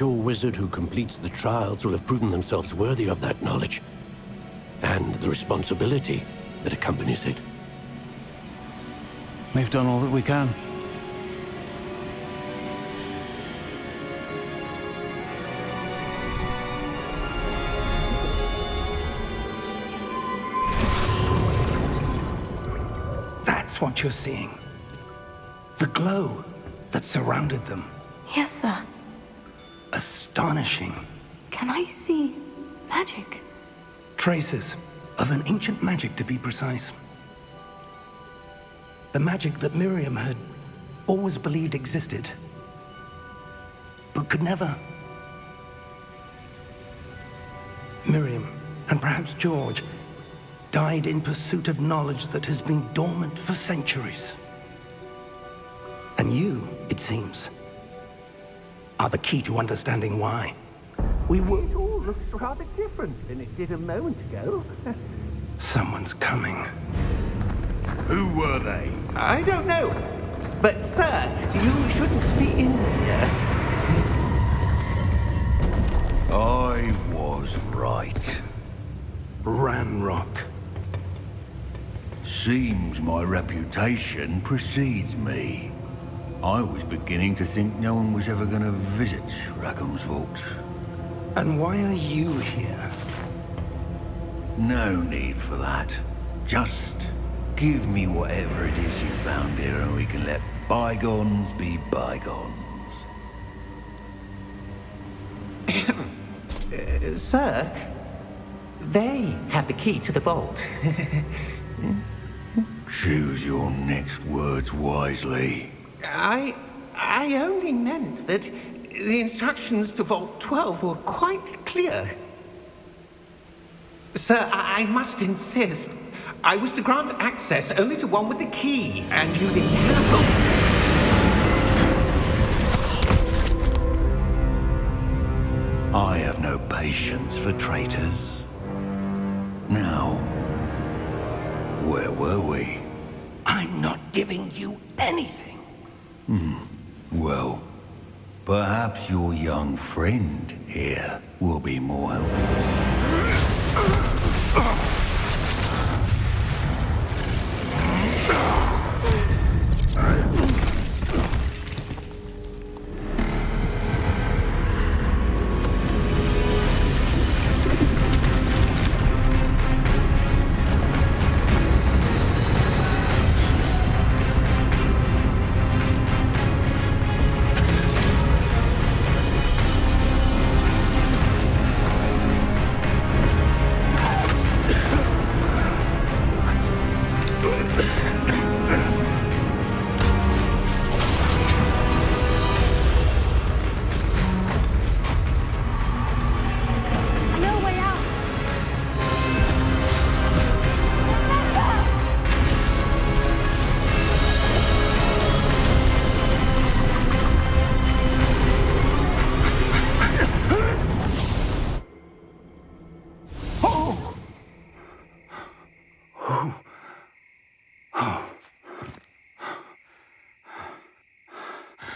Your wizard who completes the trials will have proven themselves worthy of that knowledge, and the responsibility that accompanies it. We've done all that we can. That's what you're seeing. The glow that surrounded them. Yes, sir. Astonishing. Can I see magic? Traces of an ancient magic, to be precise. The magic that Miriam had always believed existed, but could never. Miriam, and perhaps George, died in pursuit of knowledge that has been dormant for centuries. And you, it seems, are the key to understanding why. It all looks rather different than it did a moment ago. Someone's coming. Who were they? I don't know. But, sir, you shouldn't be in here. I was right. Ranrock. Seems my reputation precedes me. I was beginning to think no one was ever going to visit Rackham's vault. And why are you here? No need for that. Just give me whatever it is you found here and we can let bygones be bygones. Sir, they have the key to the vault. Choose your next words wisely. I only meant that the instructions to Vault 12 were quite clear. Sir, I must insist. I was to grant access only to one with the key, and you didn't have them. I have no patience for traitors. Now, where were we? I'm not giving you anything. Well, perhaps your young friend here will be more helpful.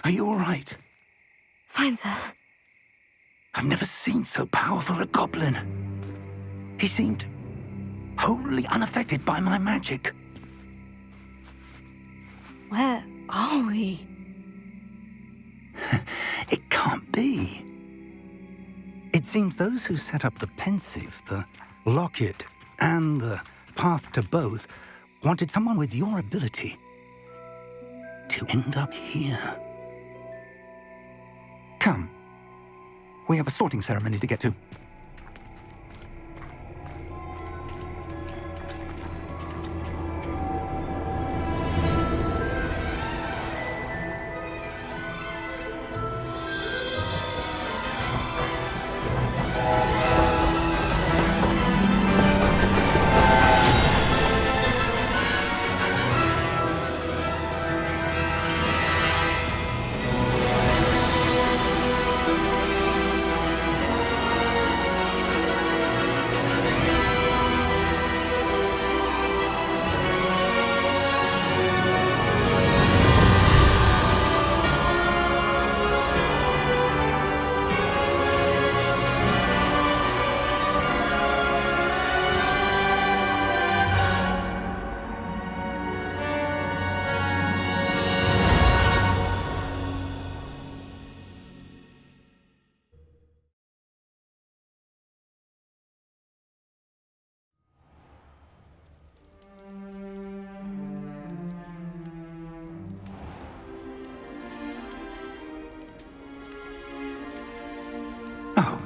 Are you all right? Fine, sir. I've never seen so powerful a goblin. He seemed wholly unaffected by my magic. Where are we? It can't be. It seems those who set up the pensive, the locket, and the path to both wanted someone with your ability to end up here. Come. We have a sorting ceremony to get to.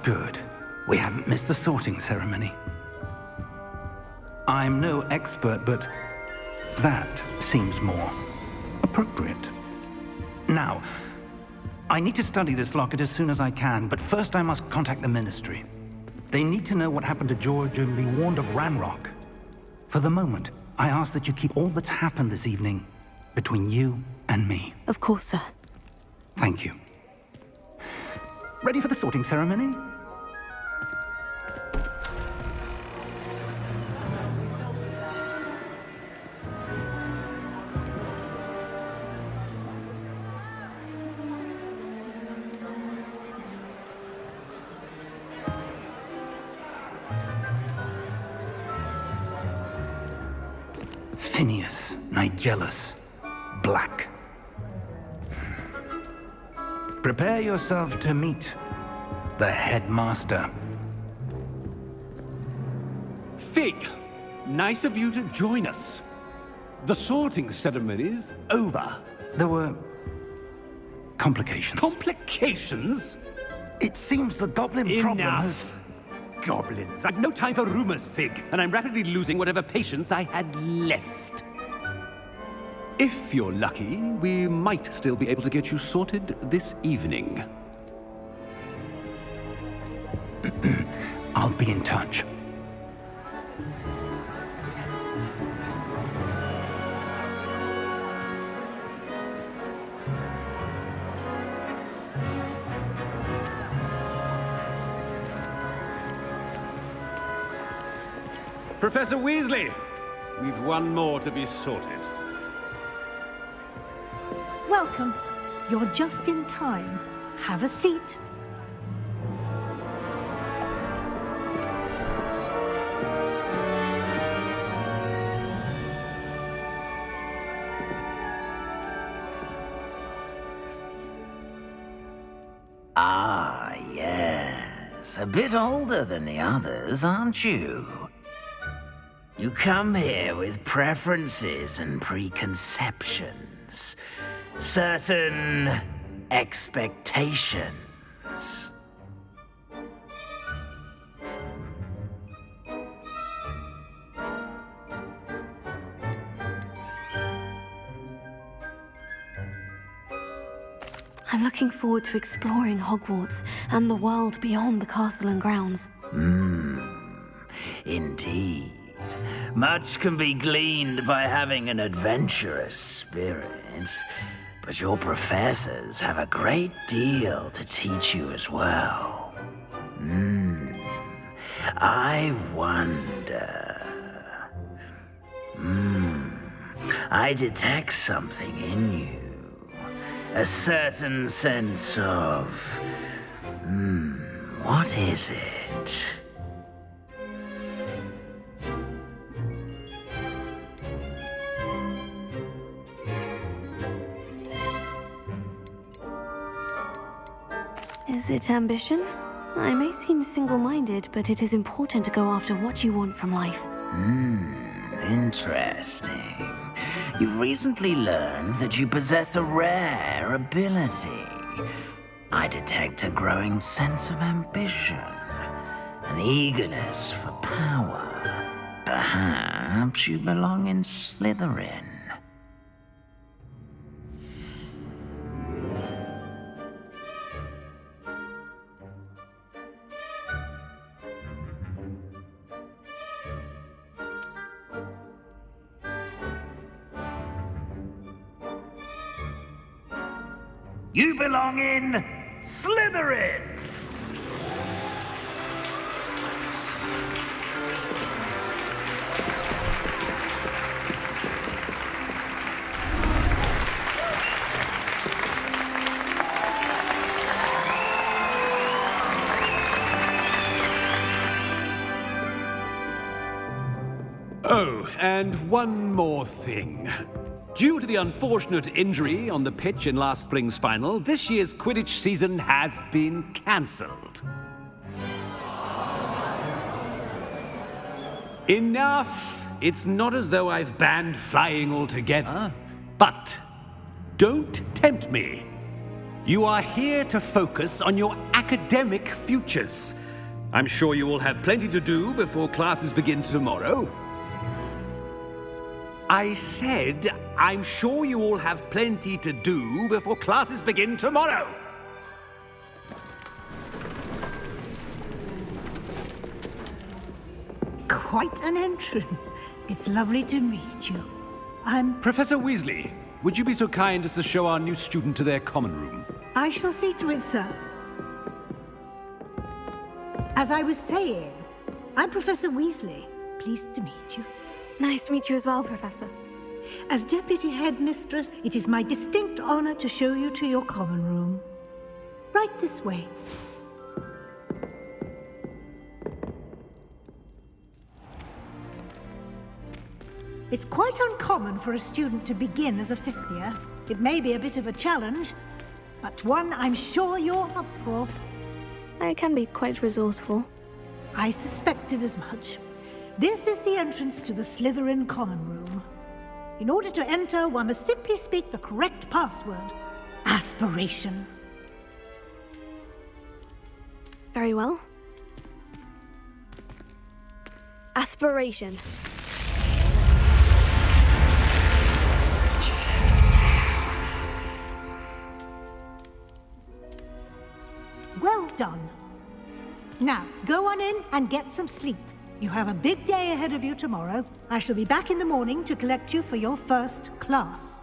Good. We haven't missed the sorting ceremony. I'm no expert, but that seems more appropriate. Now, I need to study this locket as soon as I can, but first I must contact the Ministry. They need to know what happened to George and be warned of Ranrock. For the moment, I ask that you keep all that's happened this evening between you and me. Of course, sir. Thank you. Ready for the sorting ceremony? Phineas, Nigellus, Black. Prepare yourself to meet the headmaster. Fig, nice of you to join us. The sorting ceremony's over. There were complications. Complications? It seems the goblin problem has... Enough. Goblins. I've no time for rumors, Fig, and I'm rapidly losing whatever patience I had left. If you're lucky, we might still be able to get you sorted this evening. I'll be in touch. Professor Weasley, we've one more to be sorted. Welcome. You're just in time. Have a seat. Ah, yes. A bit older than the others, aren't you? You come here with preferences and preconceptions. Certain expectations. I'm looking forward to exploring Hogwarts and the world beyond the castle and grounds. Indeed. Much can be gleaned by having an adventurous spirit, but your professors have a great deal to teach you as well. I wonder... I detect something in you. A certain sense of... what is it? Is it ambition? I may seem single-minded, but it is important to go after what you want from life. Interesting. You've recently learned that you possess a rare ability. I detect a growing sense of ambition, an eagerness for power. Perhaps you belong in Slytherin. You belong in Slytherin! Oh, and one more thing. Due to the unfortunate injury on the pitch in last spring's final, this year's Quidditch season has been cancelled. Enough! It's not as though I've banned flying altogether, but don't tempt me. You are here to focus on your academic futures. I'm sure you will have plenty to do before classes begin tomorrow. I said, I'm sure you all have plenty to do before classes begin tomorrow. Quite an entrance. It's lovely to meet you. I'm... Professor Weasley, would you be so kind as to show our new student to their common room? I shall see to it, sir. As I was saying, I'm Professor Weasley. Pleased to meet you. Nice to meet you as well, Professor. As Deputy Headmistress, it is my distinct honor to show you to your common room. Right this way. It's quite uncommon for a student to begin as a fifth year. It may be a bit of a challenge, but one I'm sure you're up for. I can be quite resourceful. I suspected as much. This is the entrance to the Slytherin common room. In order to enter, one must simply speak the correct password. Aspiration. Very well. Aspiration. Well done. Now, go on in and get some sleep. You have a big day ahead of you tomorrow. I shall be back in the morning to collect you for your first class.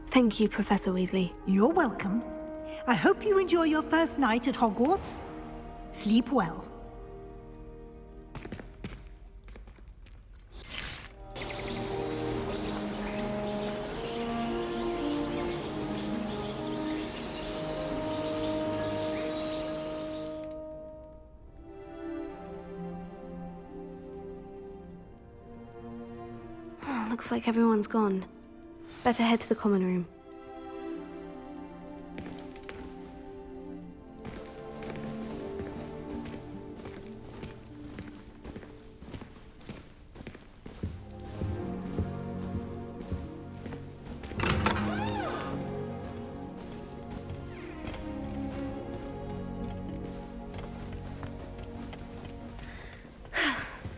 Thank you, Professor Weasley. You're welcome. I hope you enjoy your first night at Hogwarts. Sleep well. Looks like everyone's gone. Better head to the common room.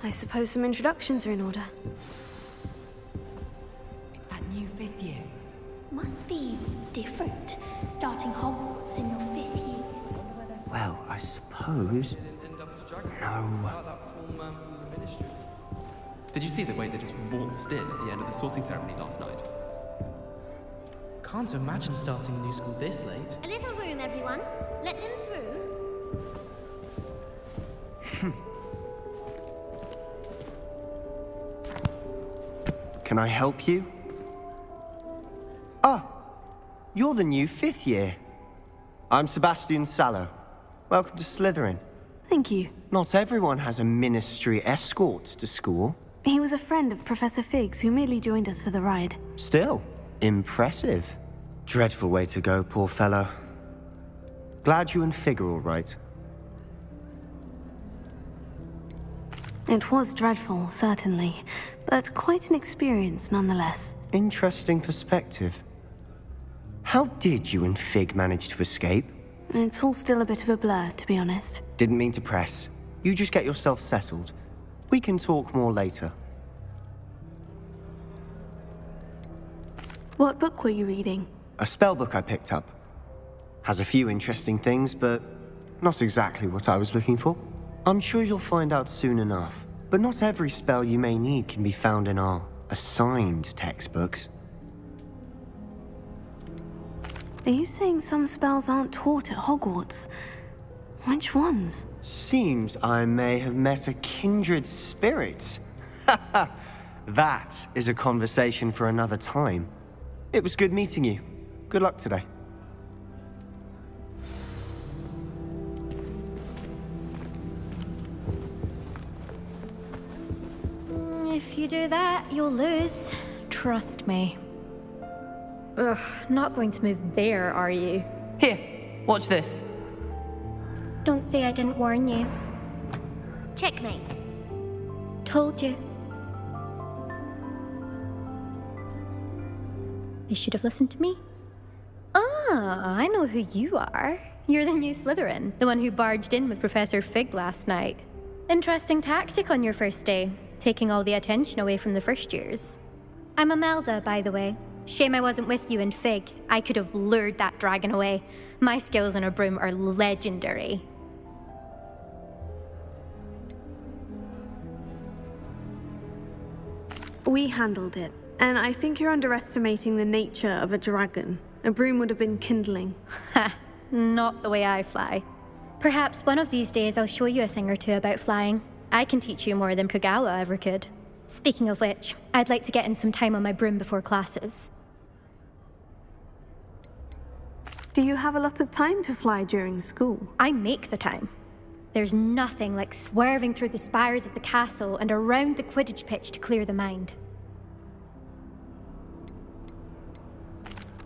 I suppose some introductions are in order. New fifth year. Must be different, starting Hogwarts in your fifth year. Well, I suppose. No. Did you see the way they just waltzed in at the end of the sorting ceremony last night? Can't imagine starting a new school this late. A little room, everyone. Let them through. Can I help you? Ah, you're the new fifth year. I'm Sebastian Sallow. Welcome to Slytherin. Thank you. Not everyone has a ministry escort to school. He was a friend of Professor Fig's who merely joined us for the ride. Still, impressive. Dreadful way to go, poor fellow. Glad you and Fig are all right. It was dreadful, certainly, but quite an experience nonetheless. Interesting perspective. How did you and Fig manage to escape? It's all still a bit of a blur, to be honest. Didn't mean to press. You just get yourself settled. We can talk more later. What book were you reading? A spell book I picked up. Has a few interesting things, but not exactly what I was looking for. I'm sure you'll find out soon enough. But not every spell you may need can be found in our assigned textbooks. Are you saying some spells aren't taught at Hogwarts? Which ones? Seems I may have met a kindred spirit. That is a conversation for another time. It was good meeting you. Good luck today. If you do that, you'll lose. Trust me. Ugh, not going to move there, are you? Here, watch this. Don't say I didn't warn you. Checkmate. Told you. They should have listened to me. Ah, Ah, I know who you are. You're the new Slytherin, the one who barged in with Professor Fig last night. Interesting tactic on your first day, taking all the attention away from the first years. I'm Imelda, by the way. Shame I wasn't with you in Fig. I could have lured that dragon away. My skills on a broom are legendary. We handled it, and I think you're underestimating the nature of a dragon. A broom would have been kindling. Ha, not the way I fly. Perhaps one of these days I'll show you a thing or two about flying. I can teach you more than Kogawa ever could. Speaking of which, I'd like to get in some time on my broom before classes. Do you have a lot of time to fly during school? I make the time. There's nothing like swerving through the spires of the castle and around the Quidditch pitch to clear the mind.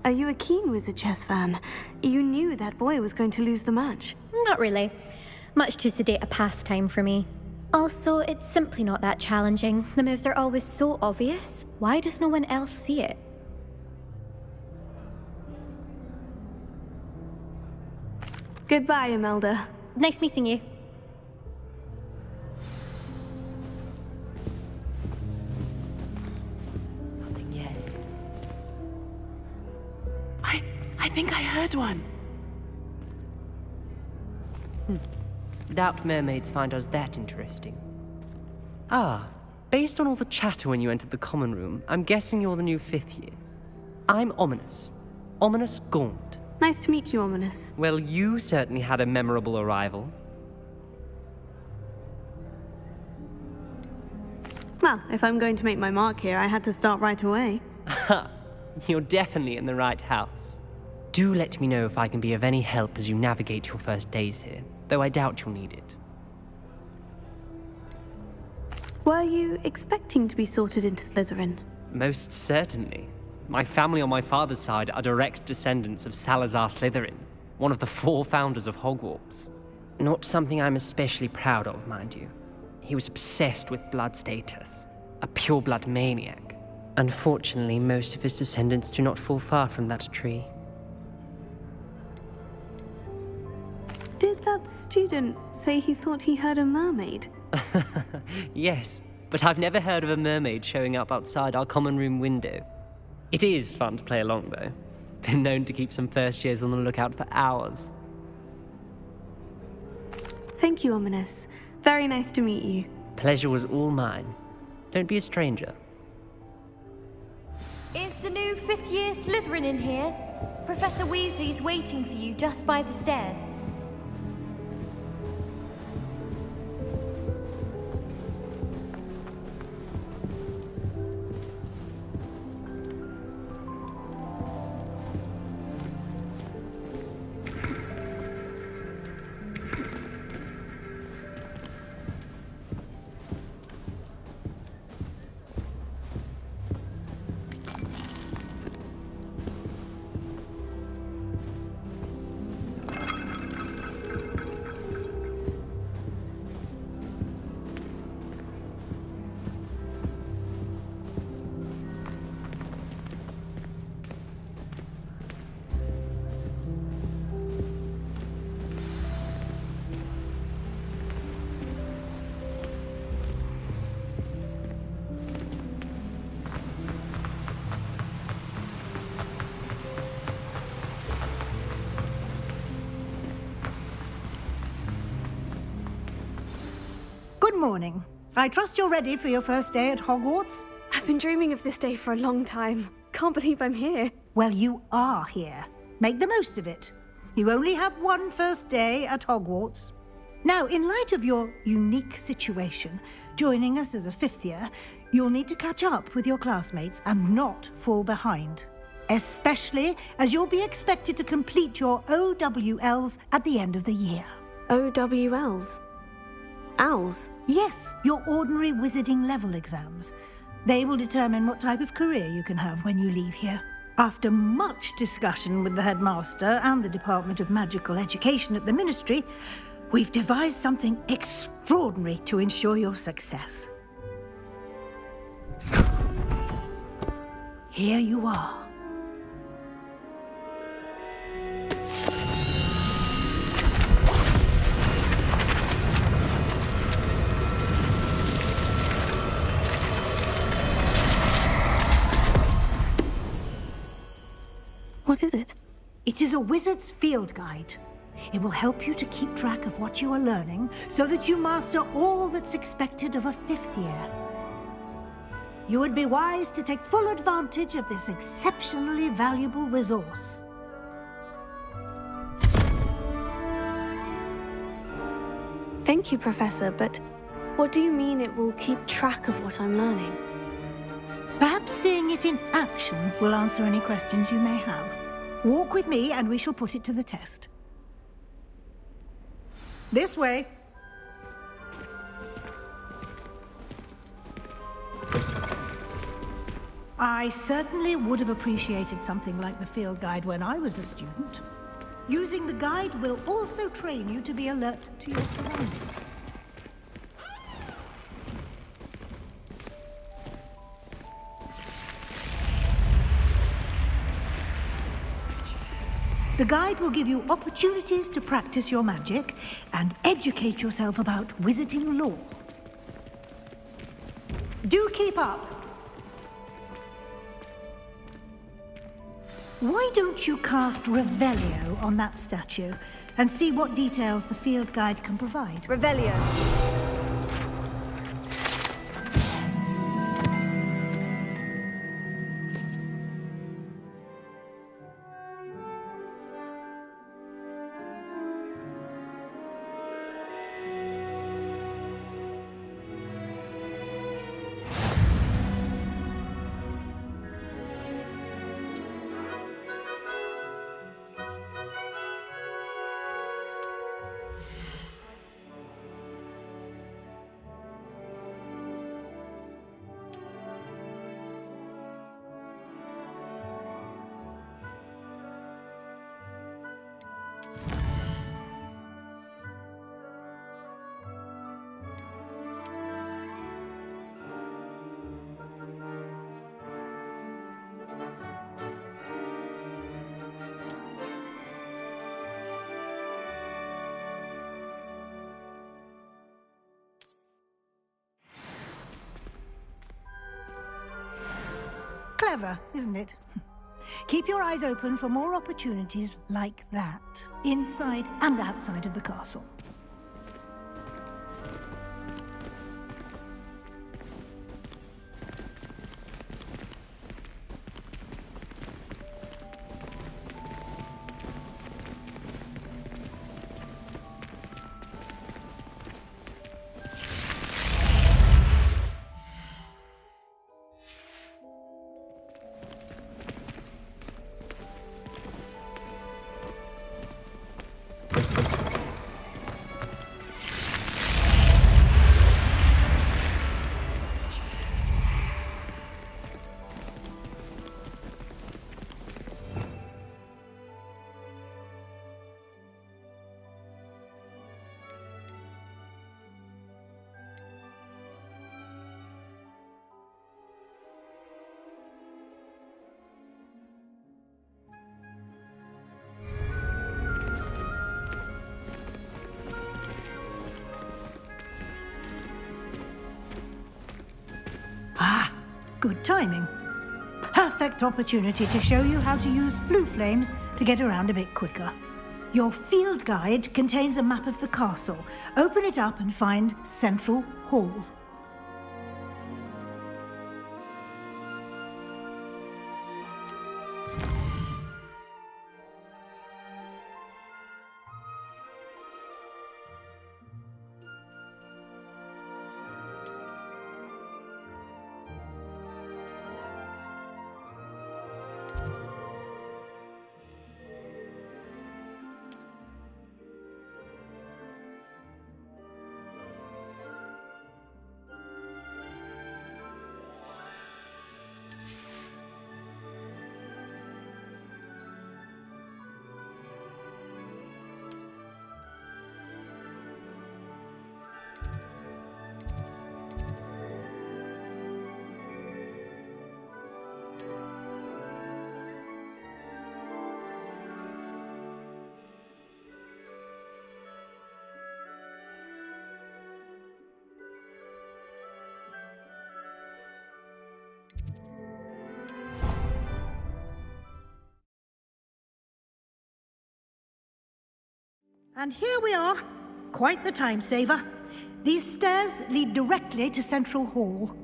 Are you a keen Wizard chess fan? You knew that boy was going to lose the match. Not really. Much too sedate a pastime for me. Also, it's simply not that challenging. The moves are always so obvious. Why does no one else see it? Goodbye, Imelda. Nice meeting you. Nothing yet. I think I heard one. Doubt mermaids find us that interesting. Ah, based on all the chatter when you entered the common room, I'm guessing you're the new 5th year. I'm Ominous. Ominous Gaunt. Nice to meet you, Ominous. Well, you certainly had a memorable arrival. Well, if I'm going to make my mark here, I had to start right away. Ha! You're definitely in the right house. Do let me know if I can be of any help as you navigate your first days here, though I doubt you'll need it. Were you expecting to be sorted into Slytherin? Most certainly. My family on my father's side are direct descendants of Salazar Slytherin, one of the 4 founders of Hogwarts. Not something I'm especially proud of, mind you. He was obsessed with blood status, a pure-blood maniac. Unfortunately, most of his descendants do not fall far from that tree. Did that student say he thought he heard a mermaid? Yes, but I've never heard of a mermaid showing up outside our common room window. It is fun to play along, though. Been known to keep some first years on the lookout for hours. Thank you, Ominous. Very nice to meet you. Pleasure was all mine. Don't be a stranger. Is the new 5th year Slytherin in here? Professor Weasley's waiting for you just by the stairs. Good morning. I trust you're ready for your first day at Hogwarts? I've been dreaming of this day for a long time. Can't believe I'm here. Well, you are here. Make the most of it. You only have one first day at Hogwarts. Now, in light of your unique situation, joining us as a 5th year, you'll need to catch up with your classmates and not fall behind. Especially as you'll be expected to complete your OWLs at the end of the year. OWLs? Owls? Yes, your ordinary wizarding level exams. They will determine what type of career you can have when you leave here. After much discussion with the headmaster and the Department of Magical Education at the Ministry, we've devised something extraordinary to ensure your success. Here you are. What is it? It is a wizard's field guide. It will help you to keep track of what you are learning so that you master all that's expected of a 5th year. You would be wise to take full advantage of this exceptionally valuable resource. Thank you, Professor, but what do you mean it will keep track of what I'm learning? Perhaps seeing it in action will answer any questions you may have. Walk with me and we shall put it to the test. This way. I certainly would have appreciated something like the field guide when I was a student. Using the guide will also train you to be alert to your surroundings. The guide will give you opportunities to practice your magic and educate yourself about wizarding lore. Do keep up! Why don't you cast Revelio on that statue and see what details the field guide can provide? Revelio. Clever, isn't it? Keep your eyes open for more opportunities like that, inside and outside of the castle. Good timing. Perfect opportunity to show you how to use flue flames to get around a bit quicker. Your field guide contains a map of the castle. Open it up and find Central Hall. And here we are. Quite the time saver. These stairs lead directly to Central Hall.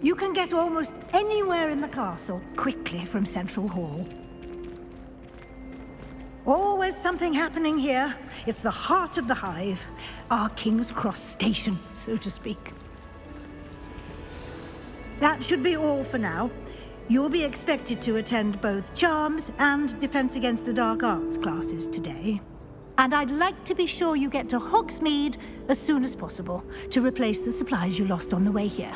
You can get almost anywhere in the castle quickly from Central Hall. Always something happening here. It's the heart of the hive. Our King's Cross station, so to speak. That should be all for now. You'll be expected to attend both Charms and Defense Against the Dark Arts classes today. And I'd like to be sure you get to Hogsmeade as soon as possible to replace the supplies you lost on the way here.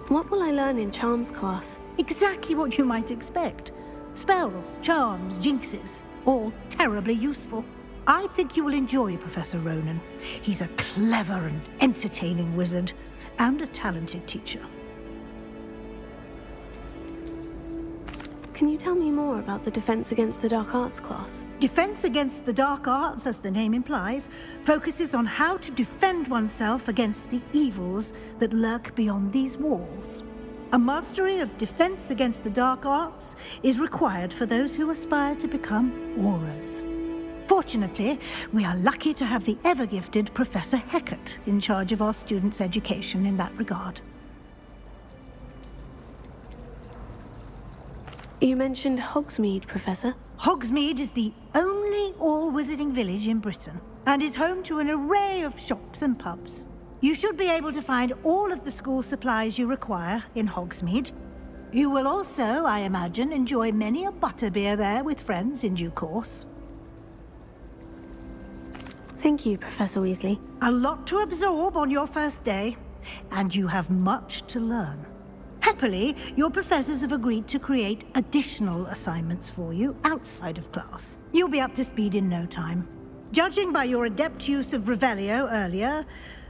What will I learn in Charms class? Exactly what you might expect. Spells, charms, jinxes, all terribly useful. I think you will enjoy Professor Ronan. He's a clever and entertaining wizard, and a talented teacher. Can you tell me more about the Defense Against the Dark Arts class? Defense Against the Dark Arts, as the name implies, focuses on how to defend oneself against the evils that lurk beyond these walls. A mastery of Defense Against the Dark Arts is required for those who aspire to become Aurors. Fortunately, we are lucky to have the ever-gifted Professor Hecat in charge of our students' education in that regard. You mentioned Hogsmeade, Professor. Hogsmeade is the only all-wizarding village in Britain, and is home to an array of shops and pubs. You should be able to find all of the school supplies you require in Hogsmeade. You will also, I imagine, enjoy many a butterbeer there with friends in due course. Thank you, Professor Weasley. A lot to absorb on your first day, and you have much to learn. Happily, your professors have agreed to create additional assignments for you outside of class. You'll be up to speed in no time. Judging by your adept use of Revelio earlier,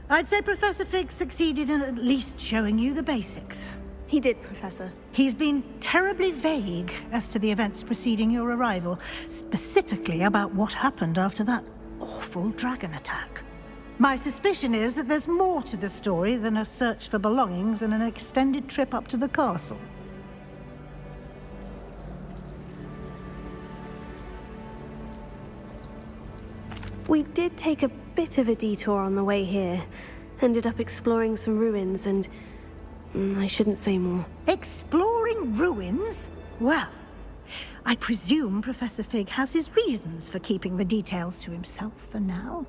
I'd say Professor Fig succeeded in at least showing you the basics. He did, Professor. He's been terribly vague as to the events preceding your arrival, specifically about what happened after that awful dragon attack. My suspicion is that there's more to the story than a search for belongings and an extended trip up to the castle. We did take a bit of a detour on the way here. Ended up exploring some ruins and... I shouldn't say more. Exploring ruins? Well, I presume Professor Fig has his reasons for keeping the details to himself for now.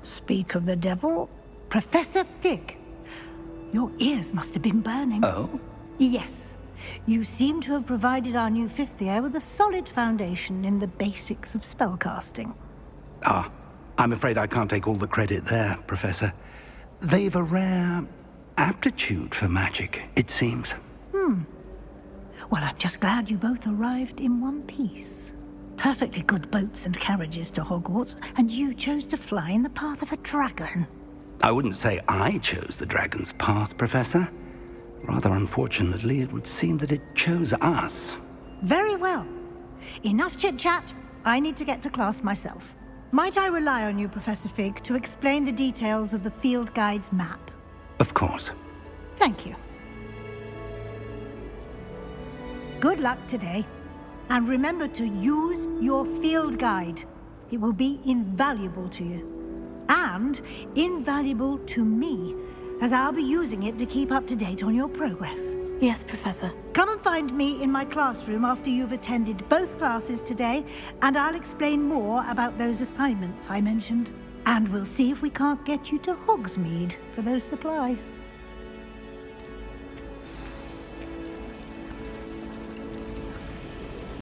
Speak of the devil, Professor Fig. Your ears must have been burning. Oh? Yes. You seem to have provided our new fifth year with a solid foundation in the basics of spellcasting. Ah, I'm afraid I can't take all the credit there, Professor. They've a rare aptitude for magic, it seems. Well, I'm just glad you both arrived in one piece. Perfectly good boats and carriages to Hogwarts, and you chose to fly in the path of a dragon. I wouldn't say I chose the dragon's path, Professor. Rather unfortunately, it would seem that it chose us. Very well. Enough chit-chat. I need to get to class myself. Might I rely on you, Professor Fig, to explain the details of the field guide's map? Of course. Thank you. Good luck today. And remember to use your field guide. It will be invaluable to you. And invaluable to me, as I'll be using it to keep up to date on your progress. Yes, Professor. Come and find me in my classroom after you've attended both classes today, and I'll explain more about those assignments I mentioned. And we'll see if we can't get you to Hogsmeade for those supplies.